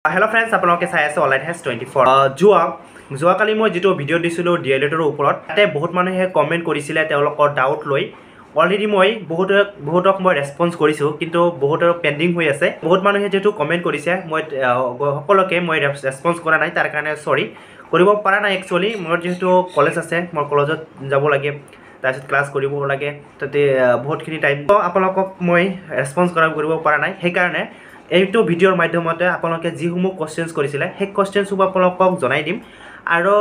Hello friends, আপোনালোকে চাই আছে অনলাইন হেছ 24 যোৱাকালি মই যেটো ভিডিও দিছিলো D.El.Ed ওপৰত তাতে বহুত মানুহে কমেন্ট কৰিছিলে তেওঁলোকৰ ডাউট লৈ অলৰেডি মই বহুতক মই ৰেসপন্স কৰিছো কিন্তু বহুতৰ পেন্ডিং হৈ আছে বহুত মানুহে যেটো কমেন্ট কৰিছে মই সকলোকে মই ৰেসপন্স কৰা নাই তাৰ কাৰণে সৰি কৰিব পৰা নাই একচুয়ালি মোৰ যেটো কলেজ আছে মোৰ কলেজত যাব লাগে তাৰপিছত ক্লাস কৰিব লাগে তাতে বহুতখিনি টাইম তো আপোনালোকক মই ৰেসপন্স কৰিব পৰা নাই সেই কাৰণে এইটো ভিডিওৰ মাধ্যমতে আপোনালোকে যিসমূহ কোৱেশ্চনছ কৰিছিলে সেই কোৱেশ্চনছবোৰ আপোনালোকক জনাই দিম আৰু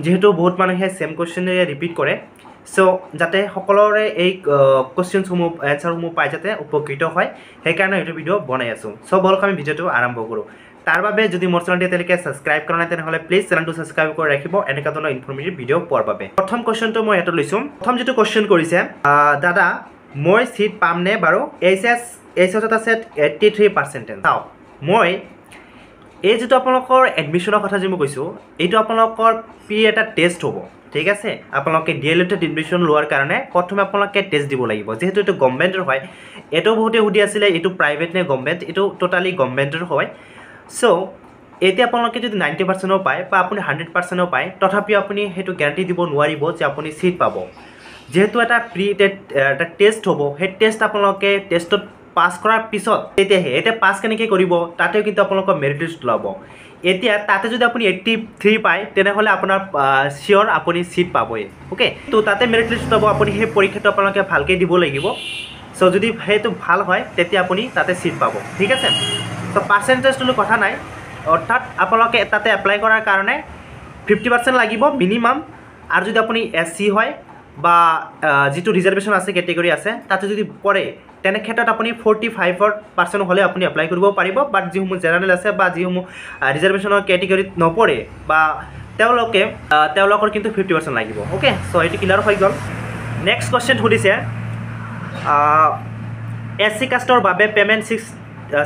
যেহেতু বহুত মানুহে সেম কোৱেশ্চন ৰিপিট কৰে সো যাতে সকলোৰে এই কোৱেশ্চনছসমূহ এনসাৰসমূহ পাই যাতে উপকৃত হয় সেই কাৰণে এইটো ভিডিও বনাই আছো সো বলক আমি ভিডিওটো আৰম্ভ কৰো তাৰ বাবে যদি মোৰ চেনেলটো তেলকে সাবস্ক্ৰাইব কৰা নাই তেনেহলে প্লিজ চেনেলটো সাবস্ক্ৰাইব কৰি ৰাখিব এনেকা ধৰণৰ ইনফৰমেটিভ ভিডিও পোৱাৰ বাবে প্ৰথম কোৱেশ্চনটো মই এটা লৈছো প্ৰথম যেটো কোৱেশ্চন কৰিছে দাদা মই সিট পাম নে বাৰু এইচএছত আছে 83% চাও মই এই যেটো আপোনালোকৰ এডমিশনৰ কথা যে মই কৈছো এইটো আপোনালোকৰ পি এটা টেষ্ট হ'ব ঠিক আছে আপোনালোকে D.El.Ed এডমিশন লোৱাৰ কাৰণে প্ৰথমে আপোনালোকে টেষ্ট দিব লাগিব যেহেতু এটো গভৰ্নমেন্টৰ হয় এটো বহুতে হুদি আছিল এটো প্ৰাইভেট নে গভৰ্নমেন্ট এটো টোটালি গভৰ্নমেন্টৰ হয় সো এতে আপোনালোকে যদি 90% পায় বা আপুনি 100% পায় তথাপি আপুনি হেতু গ্যাৰান্টি দিব নোৱাৰিব যে আপুনি সিট পাব যেহেতু এটা প্ৰি এটা টেষ্ট হ'ব হে টেষ্ট আপোনালোকে টেষ্টত পাস কৰাৰ পিছত এটা পাস কেনেকৈ কৰিব তাতেও কিন্তু আপোনালোকৰ মেৰিট লিষ্ট লাব এতিয়া তাতে যদি আপুনি 83 পায় তেনেহলে আপোনাৰ শিওৰ আপুনি সিট পাবই ওকে তো তাতে মেৰিট লিষ্ট লাব আপুনি হে পৰীক্ষাটো আপোনালোকে ভালকে দিব লাগিব সো যদি হেতু ভাল হয় তেতিয়া আপুনি তাতে সিট পাব ঠিক আছে তো পার্সেন্টেজটো কথা নাই অৰ্থাৎ আপোনালোকে তাতে এপ্লাই কৰাৰ কাৰণে 50% লাগিব মিনিমাম আৰু যদি আপুনি এসসি হয় বা যেটো ৰিজাৰ্ভেশন আছে ক্যাটেগৰি আছে তাতে যদি পৰে তেনে ক্ষেত্ৰত আপুনি 45% হলে আপুনি এপ্লাই কৰিব পাৰিব বাট যিসমূহ জেনাৰেল আছে বা যিসমূহ ৰিজাৰ্ভেশনৰ ক্যাটেগৰিত নপৰে বা তেওঁলোকৰ কিন্তু 50% লাগিব ওকে সো এটো ক্লিয়াৰ হৈ গল নেক্সট কোৱেশ্চন সুধিছে এসসি কাষ্টৰ বাবে পেমেন্ট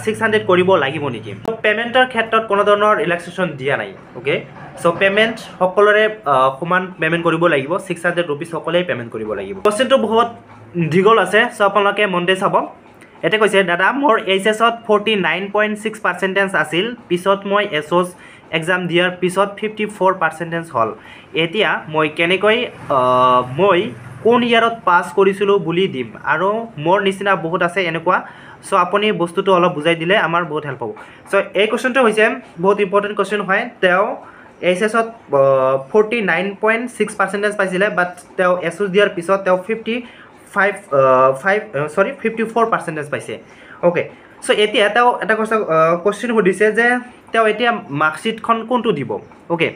600 কৰিব লাগিব নেকি পেমেন্টৰ ক্ষেত্ৰত কোনো ধৰণৰ ৰিলেক্সেশন দিয়া নাই ওকে সো পেমেন্ট সকলোৰে সমান পেমেন্ট কৰিব লাগিব 600 रुपीस সকলোৱে পেমেন্ট কৰিব লাগিব কোৱেশ্চনটো বহুত দীঘল আছে সো আপোনালোকে মনতে চাব এতে কৈছে দাদা মোৰ এইচএছত 49.6% আছিল পিছত মই এছএছ এক্সাম দিয়াৰ পিছত 54% হল এতিয়া মই কেনেকৈ মই কোন ইয়াৰত পাস কৰিছিলো বুলি দিম আৰু মোৰ নিচিনা বহুত আছে এনেকুৱা সো আপুনি বস্তুটো অলপ বুজাই দিলে আমাৰ বহুত হেল্প হ'ব সো এই কোৱেশ্চনটো হৈছে বহুত ইম্পৰ্টেন্ট কোৱেশ্চন হয় তেও এইচএছত 49.6% পাইছিলে বাট তেও এছএছ দিয়াৰ পিছত তেও 54% পাইছে ওকে সো এতিয়া তেও এটা কোৱেশ্চন সুধিছে যে তেও এতিয়া মাৰ্কশিটখন কোনটো দিব ওকে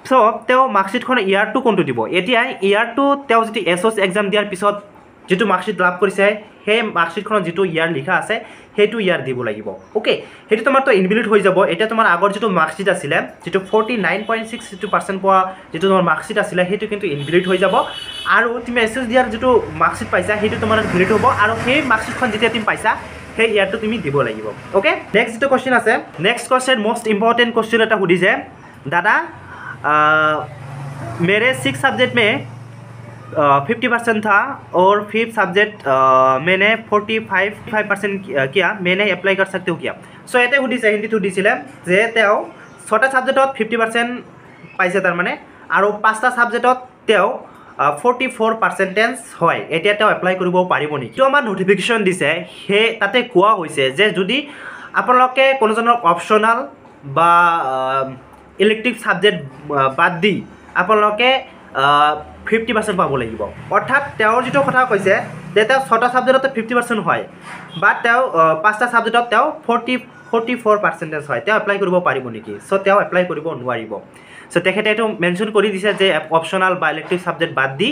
সো তেও মাৰ্কশিটখন ইয়াৰটো কোনটো দিব এতিয়া ইয়াৰটো তেও যদি এছএছ এক্সাম দিয়াৰ পিছত যেটো মাৰ্কশিট লাভ কৰিছে হে মাৰ্কশিটখনত যেটো ইয়াৰ লিখা আছে হেতু ইয়াৰ দিব লাগিব ওকে হেতু তোমাৰটো ইনভ্যালিড হৈ যাব এটা তোমাৰ আগৰ যেটো মাৰ্কশিট আছিল যেটো 49.6% পোৱা যেটো তোমাৰ মাৰ্কশিট আছিল হেতু কিন্তু ইনভ্যালিড হৈ যাব আৰু তুমি এছএছ দিয়াৰ যেটো মাৰ্কশিট পাইছা হেতু তোমাৰ ভ্যালিড হ'ব আৰু সেই মাৰ্কশিটখন যেতিয়া তুমি পাইছা সেই ইয়াৰটো তুমি দিব লাগিব ওকে নেক্সট যেটো কোৱেশ্চন আছে next question most important question এটা সুধিছে দাদা मेरे 6 सब्जेक्ट में 50% था और 5th सब्जेक्ट मैंने 45% किया मैंने अप्लाई कर सकते हो क्या सो एते हुदिसे हिंदी हुदिसिले जे तेও 6টা সাবজেক্টত 50% পাইছে তাৰ মানে আৰু 5টা সাবজেক্টত তেও 44% হয় এতিয়া তেও এপ্লাই কৰিব পাৰিব নেকি তো আমাৰ নোটিফিকেশন দিছে হে তাতে কোৱা হৈছে যে যদি আপোনালোকে কোনোজনৰ অপচনাল বা ইলেক্টিভ সাবজেক্ট বাদ দি আপোনালোকে 50% পাব লাগিব অৰ্থাৎ তেওঁৰ যেটো কথা কৈছে যে তেও 6টা সাবজেক্টত 50% হয় বাট তেও 5টা সাবজেক্টত তেও 44% হয় তেও এপ্লাই কৰিব পাৰিব নেকি সো তেও এপ্লাই কৰিব নোৱাৰিব সো তেখেতে এটো মেনশন কৰি দিছে যে অপচনাল বা ইলেক্টিভ সাবজেক্ট বাদ দি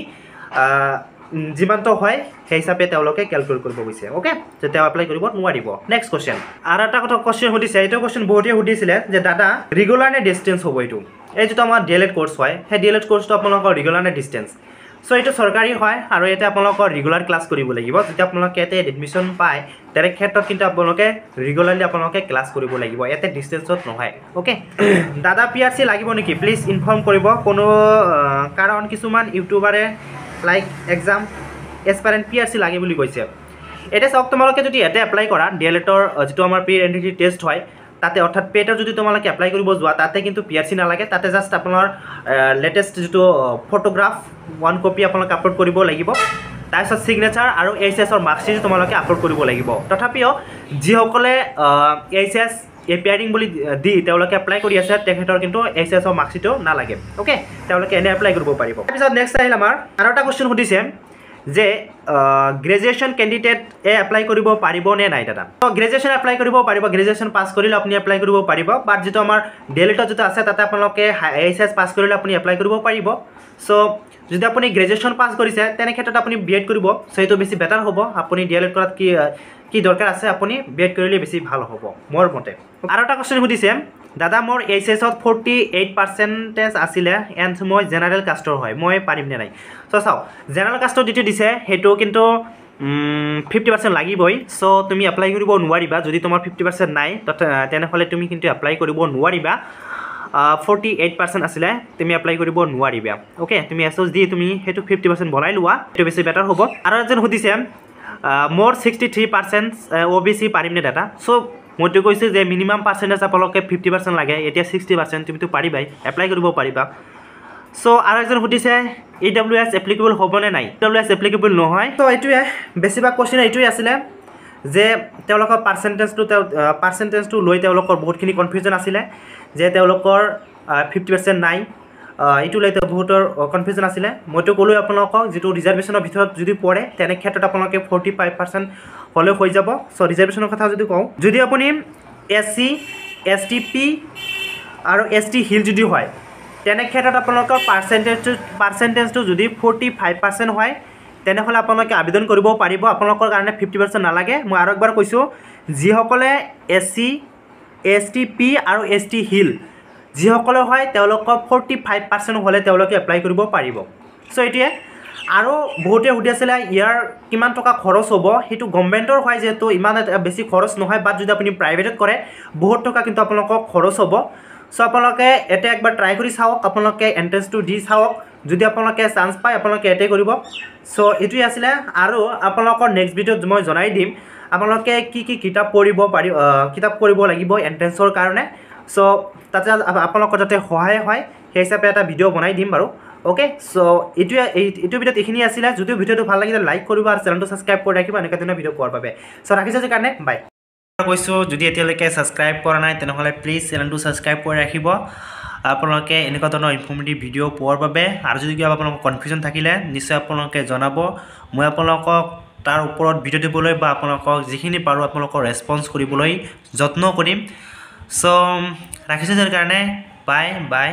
যিমানটো হয় সেই হিচাপে তেওঁলোকে ক্যালকুলেট কৰিব গৈছে ওকে যে তেও এপ্লাই কৰিব নোৱাৰিব নেক্সট কোৱেশ্চন আৰু এটা কথা কোৱেশ্চন সুধিছে এইটো কোৱেশ্চন বহুতে সুধিছিলে যে দাদা ৰেগুলাৰ নে ডিসটেন্স হ'ব এইটো এই যেটো আমাৰ D.El.Ed কোৰ্স হয় হে D.El.Ed কোৰ্সটো আপোনালোকৰ ৰেগুলাৰ নে ডিসটেন্স সো এইটো সৰকাৰি হয় আৰু এটা আপোনালোকৰ ৰেগুলাৰ ক্লাস কৰিব লাগিব যেতিয়া আপোনালোকে এতে এডমিশন পায় তাৰে ক্ষেত্ৰত কিন্তু আপোনালোকে ৰেগুলাৰলি আপোনালোকে ক্লাস কৰিব লাগিব এতে ডিসটেন্সত নহয় ওকে দাদা পিআৰসি লাগিব নেকি প্লিজ ইনফৰ্ম কৰিব কোনো কাৰণ কিছুমান ইউটিউবাৰে লাইক এক্সাম এসপাৰেন্ট পিআৰসি লাগে বুলি কৈছে এটা সব তোমালোকে যদি এতে এপ্লাই কৰা D.El.Ed যেটো আমাৰ প্ৰি এন্ট্ৰি টেষ্ট হয় তাতে অৰ্থাৎ পেটৰ যদি তোমালোকে এপ্লাই কৰিব যোৱা তাতে কিন্তু PRC নালাগে তাতে জাষ্ট আপোনাৰ লেটেষ্ট যেটো ফটোগ্ৰাফ 1 কপি আপোনালোকে আপলোড কৰিব লাগিব তাৰপিছত সিগনেচাৰ আৰু HSS ৰ মাৰ্কশ্বিট তোমালোকে আপলোড কৰিব লাগিব তথাপিও যিসকলে HSS এপিয়াৰিং বুলি দি তেওঁলোকে এপ্লাই কৰি আছে তেখেতৰ কিন্তু HSS ৰ মাৰ্কশ্বিটো নালাগে ওকে তেওঁলোকে এনে এপ্লাই কৰিব পাৰিব তাৰপিছত নেক্সট আহিল আমাৰ আৰু এটা কোৱেশ্চন সুধিছে যে গ্ৰেজুৱেচন ক্যান্ডিডেট এপ্লাই কৰিব পাৰিব নে নাই দাদা তো গ্ৰেজুৱেচন এপ্লাই কৰিব পাৰিব গ্ৰেজুৱেচন পাস কৰিলে আপুনি এপ্লাই কৰিব পাৰিব বাট যেটো আমাৰ ডেলিট যেটো আছে তাতে আপোনালোকে HSS পাস কৰিলে আপুনি এপ্লাই কৰিব পাৰিব সো যদি আপুনি গ্ৰেজুৱেচন পাস কৰিছে তেনে ক্ষেত্ৰত আপুনি B.Ed কৰিব সো এটো বেছি বেটাৰ হ'ব আপুনি DLED কৰাত কি দৰকাৰ আছে আপুনি B.Ed কৰিলে বেছি ভাল হ'ব মোৰ মতে আৰু এটা কোৱেশ্চন সুধিছে দাদা মোৰ HSS ত 48% আছিলে এন্ড মই জেনাৰেল কাষ্টৰ হয় মই পাৰিম নে নাই সো চাও জেনাৰেল কাষ্টৰ যেটো দিছে হেটো কিন্তু 50% লাগিবই সো তুমি এপ্লাই কৰিব নোৱাৰিবা যদি তোমাৰ 50% নাই তেনে হলে তুমি কিন্তু এপ্লাই কৰিব নোৱাৰিবা 48% আছিলে তুমি এপ্লাই কৰিব নোৱাৰিবা ওকে তুমি SOS দি তুমি হেতু 50% বনাই লোৱা এটো বেছি বেটাৰ হ'ব আৰু এজন সুধিছে মোৰ 63% OBC পাৰিম নে দাদা সো মইতো কৈছে যে মিনিমাম পাৰ্সেন্টেজ আপোনালোকে 50% লাগে এতিয়া 60% তুমি তো পাৰিবাই এপ্লাই কৰিব পাৰিবা সো আৰু এজন সুধিছে EWS এপ্লিকেবল হ'ব নে নাই EWS এপ্লিকেবল নহয় তো এটোৱে বেছিবা কোৱেশ্চন এটোৱে আছিল যে তেওঁলোকৰ পাৰ্সেন্টেজটো লৈ তেওঁলোকৰ বহুতখিনি কনফিউজন আছিল যে তেওঁলোকৰ 50% নাই এটো লৈতে বহুতৰ কনফিউজন আছিল মইতো কলো আপোনালোকক যেটো ৰিজাৰ্ভেশনৰ ভিতৰত যদি পৰে তেনে ক্ষেত্ৰত আপোনালোকে 45% হলে হৈ যাব সো ৰিজাৰ্ভেশনৰ কথা যদি কওঁ যদি আপুনি SC STP আৰু ST হিল যদি হয় তেনে ক্ষেত্ৰত আপোনালোকৰ পাৰ্সেন্টেজটো যদি 45% হয় তেনে হলে আপোনালোকে আবেদন কৰিব পাৰিব আপোনালোকৰ কাৰণে 50% নালাগে মই আৰু একবাৰ কৈছো যিসকলে SC STP আৰু ST হিল যিসকলে হয় তেওঁলোকৰ 45% হলে তেওঁলোকে এপ্লাই কৰিব পাৰিব সো এটিয়ে আৰু বহুতে সুধি আছিল ইয়াৰ কিমান টকা খৰচ হ'ব হেতু গভৰ্নমেন্টৰ হয় যেটো ইমান বেছি খৰচ নহয় বাট যদি আপুনি প্ৰাইভেটত কৰে বহুত টকা কিন্তু আপোনালোকক খৰচ হ'ব সো আপোনালোকে এটা একবাৰ ট্ৰাই কৰি চাওক আপোনালোকে এন্ট্ৰেন্সটো দি চাওক যদি আপোনালোকে চান্স পায় আপোনালোকে এতে কৰিব সো এটোই আছিল আৰু আপোনালোকৰ নেক্সট ভিডিঅত মই জনাই দিম আপোনালোকে কি কিতাপ পঢ়িব লাগিব এন্ট্ৰেন্সৰ কাৰণে সো তাতে আপোনালোকৰ যাতে সহায় হয় সেই হিচাপে এটা ভিডিঅ বনাই দিম বাৰু ওকে সো এটো ভিডিঅত এখিনি আছিল যদি ভিডিঅটো ভাল লাগিলে লাইক কৰিবা আৰু চেনেলটো সাবস্ক্ৰাইব কৰি ৰাখিবা এনেকা ধৰণৰ ভিডিঅ পোৱাৰ বাবে সো ৰাখিছো যে কাৰণে বাই কৈছো যদি এতিয়ালৈকে সাবস্ক্ৰাইব কৰা নাই তেনেহলে প্লিজ চেনেলটো সাবস্ক্ৰাইব কৰি ৰাখিব আপোনালোকে এনেকা ধৰণৰ ইনফৰ্মেটিভ ভিডিঅ পোৱাৰ বাবে আৰু যদি কিবা আপোনালোকৰ কনফিউজন থাকিলে নিশ্চয় আপোনালোকে জনাব মই আপোনালোকক তাৰ ওপৰত ভিডিঅ দিবলৈ বা আপোনালোকক যিখিনি পাৰো আপোনালোকৰ ৰেসপন্স কৰিবলৈ যত্ন কৰিম সো ৰাখিছো যে কাৰণে বাই